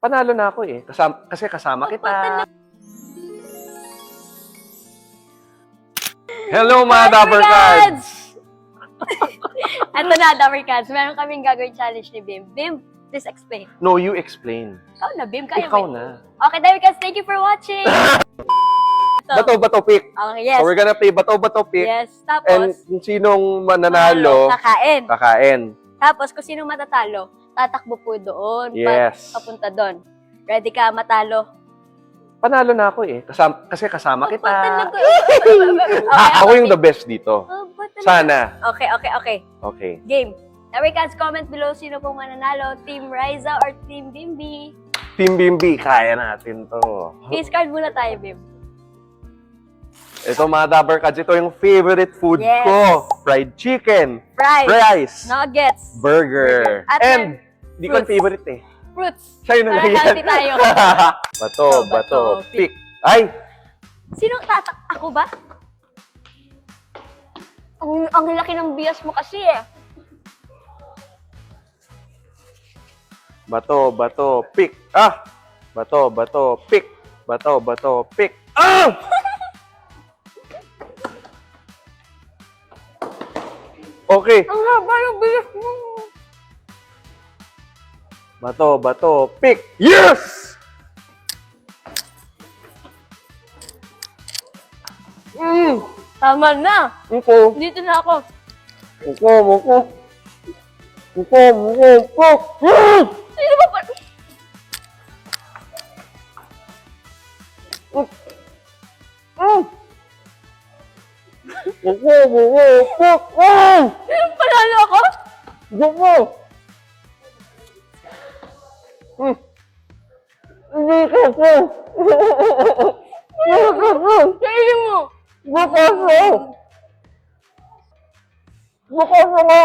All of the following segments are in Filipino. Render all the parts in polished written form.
Panalo na ako eh. Kasi kasama kita. Hello mga Dapper Cards! Ito na, Dapper Cards. Meron kaming gagawin challenge ni Bim. Bim, please explain. No, you explain. Ikaw na, Bim. Kaya Ikaw mo. na. Okay, Dapper Cards, thank you for watching. Bato-bato pick. Okay, yes. So we're gonna play bato-bato pick. Yes, tapos, And kung sinong mananalo, kakain. kakain. Tapos, kung sinong matatalo, tatakbo po doon. Yes. Papunta doon. Ready ka matalo? Panalo na ako eh. Kasi kasama kita. Okay, Ako yung the best dito. Sana. Okay. Okay. Game. Dapper Cards, comment below sino pong mananalo. Team Riza or Team Bimbi. Team Bimbi, kaya natin to. Face card muna tayo, Bim. Ito mga Dapper Cards, ito yung favorite food Yes. ko. Fried chicken. Fries. Rice. Nuggets. Burger. At And, di ko fruits. favorite eh. Fruits. Sa'yo na Para lang yan. healthy tayo. Bato, Bato, bato, pick. pick. Ay! Sinong tatak? Ako ba? Ang laki ng bias mo kasi eh. Bato, bato, pick. Ah! Bato, bato, pick. Bato, bato, pick. Ah! Okay. Ang haba ng bias mo. Bato, bato, pick. Yes! Tama na. Muko. Dito na ako. Muko, muko. Muko, muko, pick. Yes! Sino ba pa? Muko, muko, pick. Ah! Sino panalo ako? Muko. Hindi ka po. Hindi ka po. Kainin mo. Bukas mo! Bukas mo nga!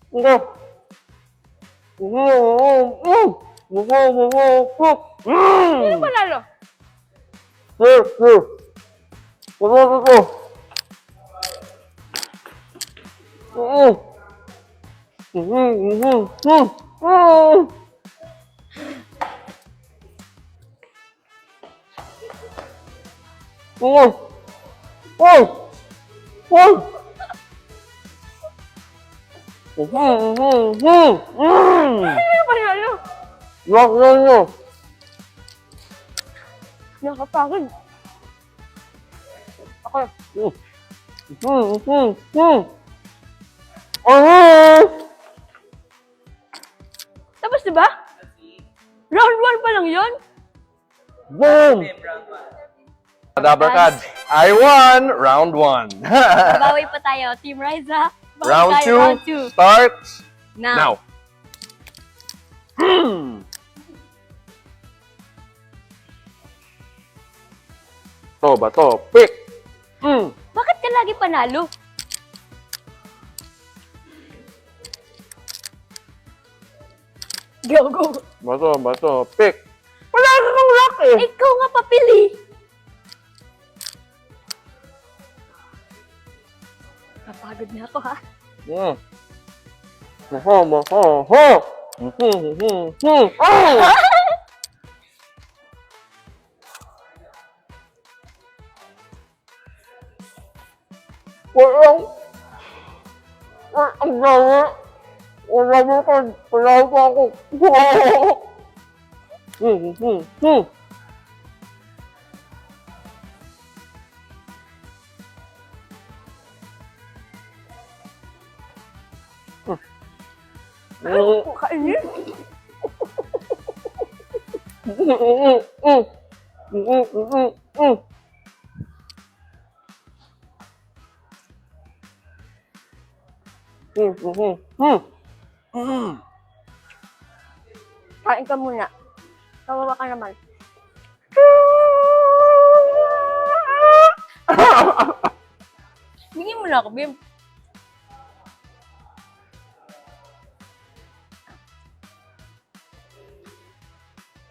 Hindi. Sino panalo? Sir! Pagkakit ko! Sino panalo? Lock lang nyo! Nakapagod. Ako. Tapos diba? Round 1 pa lang yun? Boom! Dapper Cards, I won round 1. Bawi pa tayo. Team Riza. Bawi Round tayo, round 2 starts Now. now. To ba to? Pick! Bakit ka lagi panalo? Go. Bato, pick! Wala kang lock eh! Ikaw nga papili. Napagod na ako ha. Ang dami! Wala mo ka! Wala pa ako! Kainin. Kain ka muna. Kawawa ka naman. Bigyan mo na ako, Bim.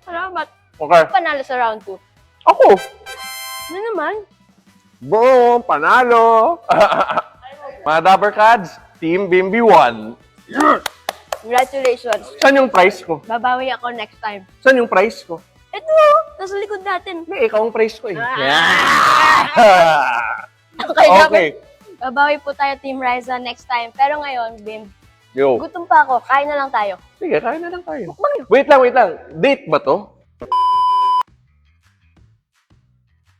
Salamat. Okay. Panalo sa round 2. Ako! Ano naman? Boom! Panalo! Mga Dapper Cards, Team Bimbi won. Congratulations. Saan yung prize ko? Babawi ako next time. Saan yung prize ko? Ito, nasa likod natin. Hindi, ikaw ang prize ko eh. Okay, Okay. Babawi po tayo, Team Ryza, next time. Pero ngayon, Bim, Yo. gutom pa ako. Kain na lang tayo. Sige, kain na lang tayo. Mukbang yun. Wait lang. Date ba to?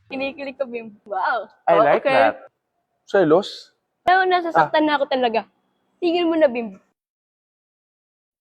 Kinikilig ko, Bim. Wow. I Oh, like okay. that. Selos? Pero nasasaktan na ako talaga. Tigil mo na, Bim.